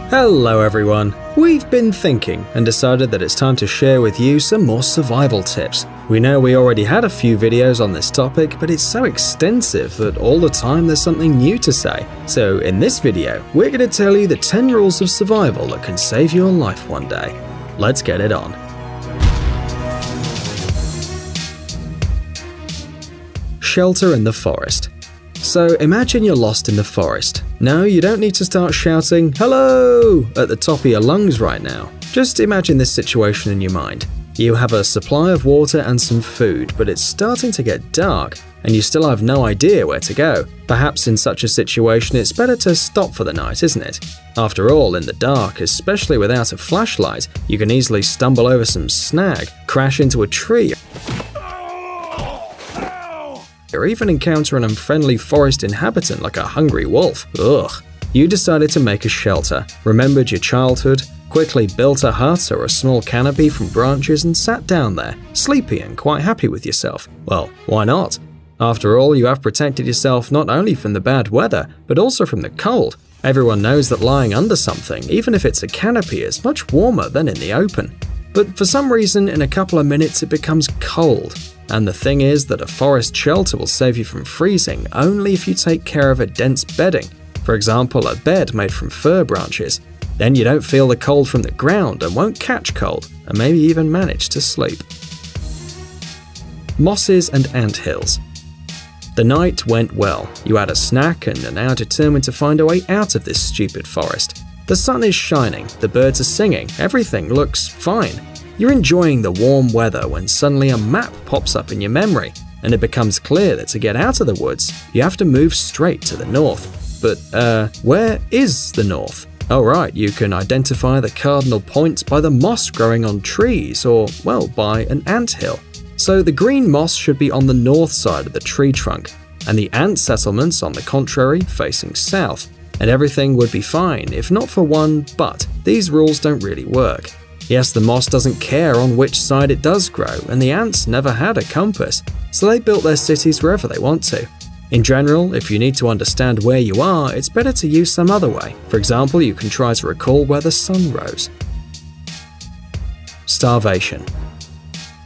Hello everyone! We've been thinking and decided that it's time to share with you some more survival tips. We know we already had a few videos on this topic, but it's so extensive that all the time there's something new to say. So in this video, we're going to tell you the 10 rules of survival that can save your life one day. Let's get it on. Shelter in the forest. So imagine you're lost in the forest. No, you don't need to start shouting, "Hello!" at the top of your lungs right now. Just imagine this situation in your mind. You have a supply of water and some food, but it's starting to get dark, and you still have no idea where to go. Perhaps in such a situation it's better to stop for the night, isn't it? After all, in the dark, especially without a flashlight, you can easily stumble over some snag, crash into a tree, or even encounter an unfriendly forest inhabitant like a hungry wolf. Ugh. You decided to make a shelter, remembered your childhood, quickly built a hut or a small canopy from branches and sat down there, sleepy and quite happy with yourself. Well, why not? After all, you have protected yourself not only from the bad weather, but also from the cold. Everyone knows that lying under something, even if it's a canopy, is much warmer than in the open. But for some reason, in a couple of minutes it becomes cold. And the thing is that a forest shelter will save you from freezing only if you take care of a dense bedding. For example, a bed made from fir branches. Then you don't feel the cold from the ground and won't catch cold, and maybe even manage to sleep. Mosses and anthills. The night went well. You had a snack and are now determined to find a way out of this stupid forest. The sun is shining, the birds are singing, everything looks fine. You're enjoying the warm weather when suddenly a map pops up in your memory, and it becomes clear that to get out of the woods, you have to move straight to the north. But, where is the north? Oh right, you can identify the cardinal points by the moss growing on trees, or, well, by an anthill. So the green moss should be on the north side of the tree trunk, and the ant settlements, on the contrary, facing south. And everything would be fine, if not for one but. These rules don't really work. Yes, the moss doesn't care on which side it does grow, and the ants never had a compass, so they built their cities wherever they want to. In general, if you need to understand where you are, it's better to use some other way. For example, you can try to recall where the sun rose. Starvation.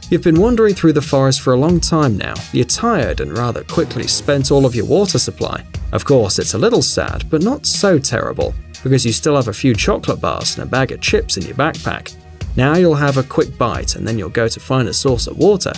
You've been wandering through the forest for a long time now. You're tired and rather quickly spent all of your water supply. Of course, it's a little sad, but not so terrible, because you still have a few chocolate bars and a bag of chips in your backpack. Now you'll have a quick bite and then you'll go to find a source of water.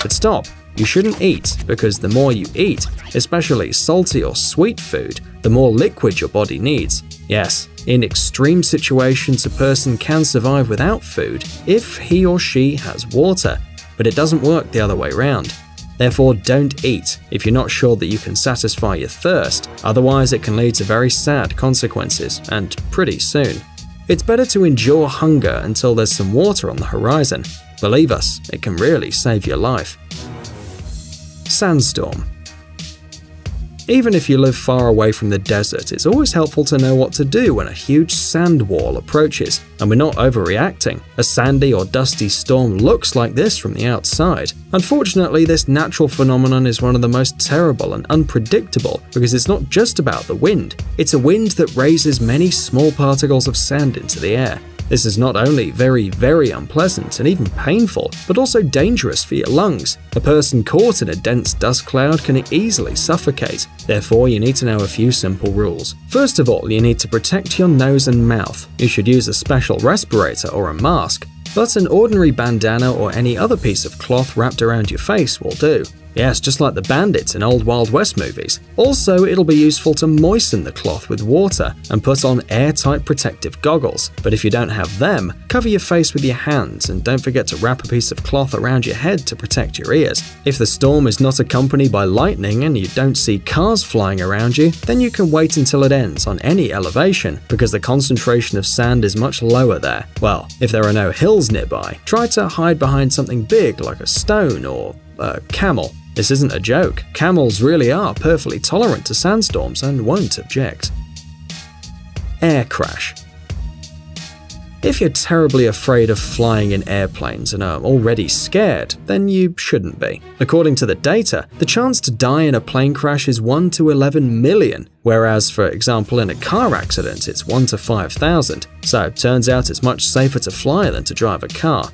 But stop, you shouldn't eat, because the more you eat, especially salty or sweet food, the more liquid your body needs. Yes, in extreme situations a person can survive without food if he or she has water, but it doesn't work the other way around. Therefore, don't eat if you're not sure that you can satisfy your thirst, otherwise it can lead to very sad consequences, and pretty soon. It's better to endure hunger until there's some water on the horizon. Believe us, it can really save your life. Sandstorm. Even if you live far away from the desert, it's always helpful to know what to do when a huge sand wall approaches, and we're not overreacting. A sandy or dusty storm looks like this from the outside. Unfortunately, this natural phenomenon is one of the most terrible and unpredictable because it's not just about the wind. It's a wind that raises many small particles of sand into the air. This is not only very, very unpleasant and even painful, but also dangerous for your lungs. A person caught in a dense dust cloud can easily suffocate. Therefore, you need to know a few simple rules. First of all, you need to protect your nose and mouth. You should use a special respirator or a mask, but an ordinary bandana or any other piece of cloth wrapped around your face will do. Yes, just like the bandits in old Wild West movies. Also, it'll be useful to moisten the cloth with water and put on airtight protective goggles. But if you don't have them, cover your face with your hands and don't forget to wrap a piece of cloth around your head to protect your ears. If the storm is not accompanied by lightning and you don't see cars flying around you, then you can wait until it ends on any elevation because the concentration of sand is much lower there. Well, if there are no hills nearby, try to hide behind something big like a stone or a camel. This isn't a joke. Camels really are perfectly tolerant to sandstorms and won't object. Air crash. If you're terribly afraid of flying in airplanes and are already scared, then you shouldn't be. According to the data, the chance to die in a plane crash is 1 to 11 million, whereas, for example, in a car accident, it's 1 to 5,000. So it turns out it's much safer to fly than to drive a car.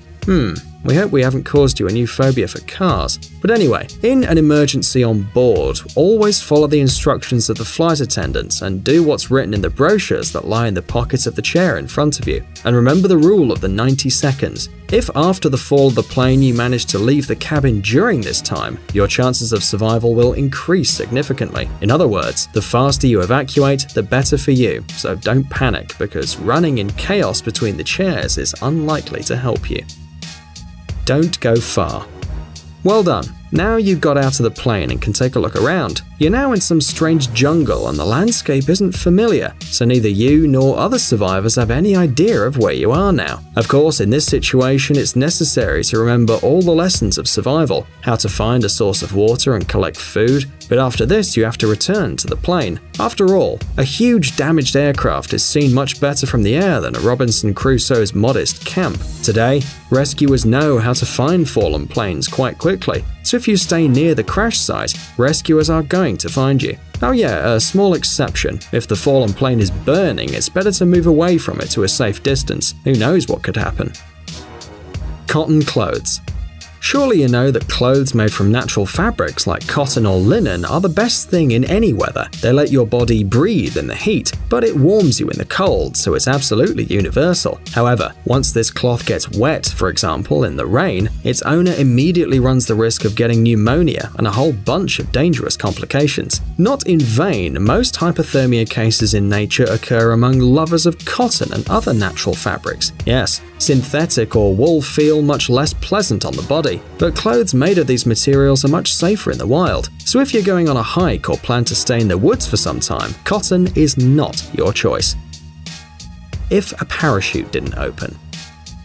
We hope we haven't caused you a new phobia for cars. But anyway, in an emergency on board, always follow the instructions of the flight attendants and do what's written in the brochures that lie in the pockets of the chair in front of you. And remember the rule of the 90 seconds. If after the fall of the plane you manage to leave the cabin during this time, your chances of survival will increase significantly. In other words, the faster you evacuate, the better for you. So don't panic, because running in chaos between the chairs is unlikely to help you. Don't go far. Well done. Now you've got out of the plane and can take a look around. You're now in some strange jungle and the landscape isn't familiar, so neither you nor other survivors have any idea of where you are now. Of course, in this situation, it's necessary to remember all the lessons of survival, how to find a source of water and collect food, but after this you have to return to the plane. After all, a huge damaged aircraft is seen much better from the air than a Robinson Crusoe's modest camp. Today, rescuers know how to find fallen planes quite quickly, so if you stay near the crash site, rescuers are going to find you. Oh yeah, a small exception. If the fallen plane is burning, it's better to move away from it to a safe distance. Who knows what could happen? Cotton clothes. Surely you know that clothes made from natural fabrics like cotton or linen are the best thing in any weather. They let your body breathe in the heat, but it warms you in the cold, so it's absolutely universal. However, once this cloth gets wet, for example in the rain, its owner immediately runs the risk of getting pneumonia and a whole bunch of dangerous complications. Not in vain, most hypothermia cases in nature occur among lovers of cotton and other natural fabrics. Yes, synthetic or wool feel much less pleasant on the body, but clothes made of these materials are much safer in the wild. So if you're going on a hike or plan to stay in the woods for some time, cotton is not your choice. If a parachute didn't open.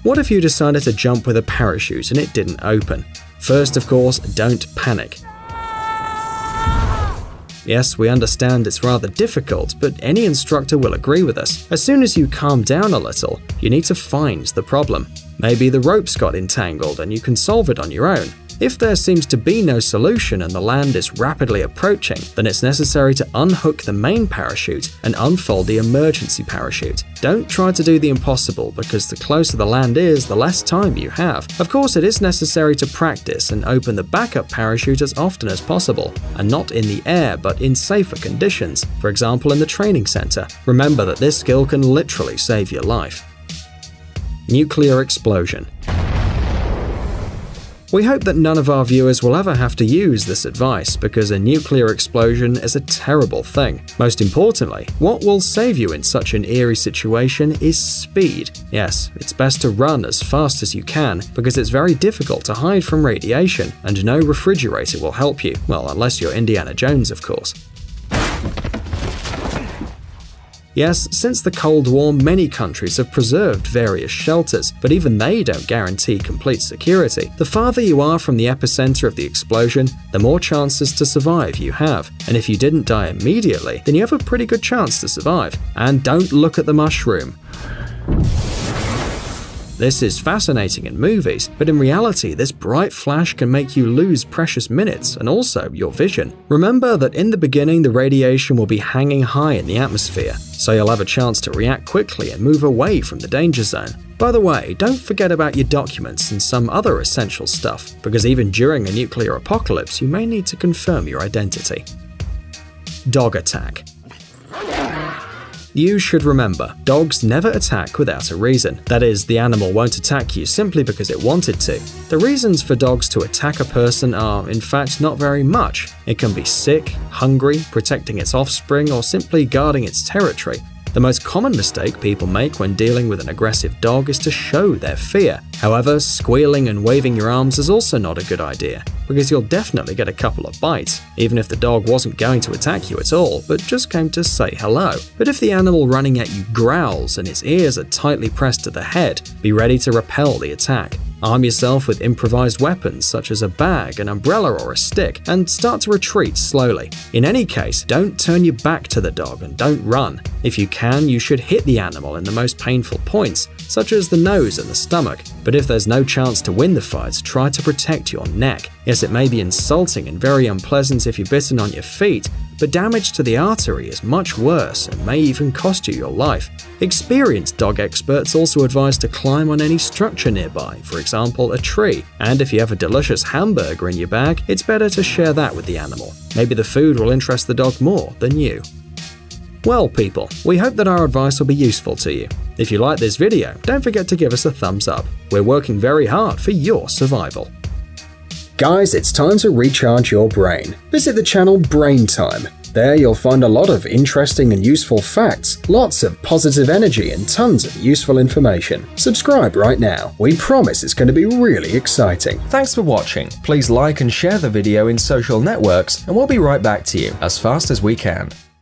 What if you decided to jump with a parachute and it didn't open? First, of course, don't panic. Yes, we understand it's rather difficult, but any instructor will agree with us. As soon as you calm down a little, you need to find the problem. Maybe the ropes got entangled and you can solve it on your own. If there seems to be no solution and the land is rapidly approaching, then it's necessary to unhook the main parachute and unfold the emergency parachute. Don't try to do the impossible, because the closer the land is, the less time you have. Of course, it is necessary to practice and open the backup parachute as often as possible, and not in the air but in safer conditions, for example in the training center. Remember that this skill can literally save your life. Nuclear explosion. We hope that none of our viewers will ever have to use this advice, because a nuclear explosion is a terrible thing. Most importantly, what will save you in such an eerie situation is speed. Yes, it's best to run as fast as you can, because it's very difficult to hide from radiation, and no refrigerator will help you. Well, unless you're Indiana Jones, of course. Yes, since the Cold War, many countries have preserved various shelters, but even they don't guarantee complete security. The farther you are from the epicenter of the explosion, the more chances to survive you have. And if you didn't die immediately, then you have a pretty good chance to survive. And don't look at the mushroom. This is fascinating in movies, but in reality, this bright flash can make you lose precious minutes and also your vision. Remember that in the beginning, the radiation will be hanging high in the atmosphere, so you'll have a chance to react quickly and move away from the danger zone. By the way, don't forget about your documents and some other essential stuff, because even during a nuclear apocalypse, you may need to confirm your identity. Dog attack. You should remember, dogs never attack without a reason. That is, the animal won't attack you simply because it wanted to. The reasons for dogs to attack a person are, in fact, not very much. It can be sick, hungry, protecting its offspring, or simply guarding its territory. The most common mistake people make when dealing with an aggressive dog is to show their fear. However, squealing and waving your arms is also not a good idea, because you'll definitely get a couple of bites, even if the dog wasn't going to attack you at all, but just came to say hello. But if the animal running at you growls and its ears are tightly pressed to the head, be ready to repel the attack. Arm yourself with improvised weapons such as a bag, an umbrella, or a stick, and start to retreat slowly. In any case, don't turn your back to the dog and don't run. If you can, you should hit the animal in the most painful points, such as the nose and the stomach. But if there's no chance to win the fight, try to protect your neck. Yes, it may be insulting and very unpleasant if you're bitten on your feet, but damage to the artery is much worse and may even cost you your life. Experienced dog experts also advise to climb on any structure nearby, for example, a tree. And if you have a delicious hamburger in your bag, it's better to share that with the animal. Maybe the food will interest the dog more than you. Well, people, we hope that our advice will be useful to you. If you like this video, don't forget to give us a thumbs up. We're working very hard for your survival. Guys, it's time to recharge your brain. Visit the channel Brain Time. There you'll find a lot of interesting and useful facts, lots of positive energy, and tons of useful information. Subscribe right now. We promise it's going to be really exciting. Thanks for watching. Please like and share the video in social networks, and we'll be right back to you as fast as we can.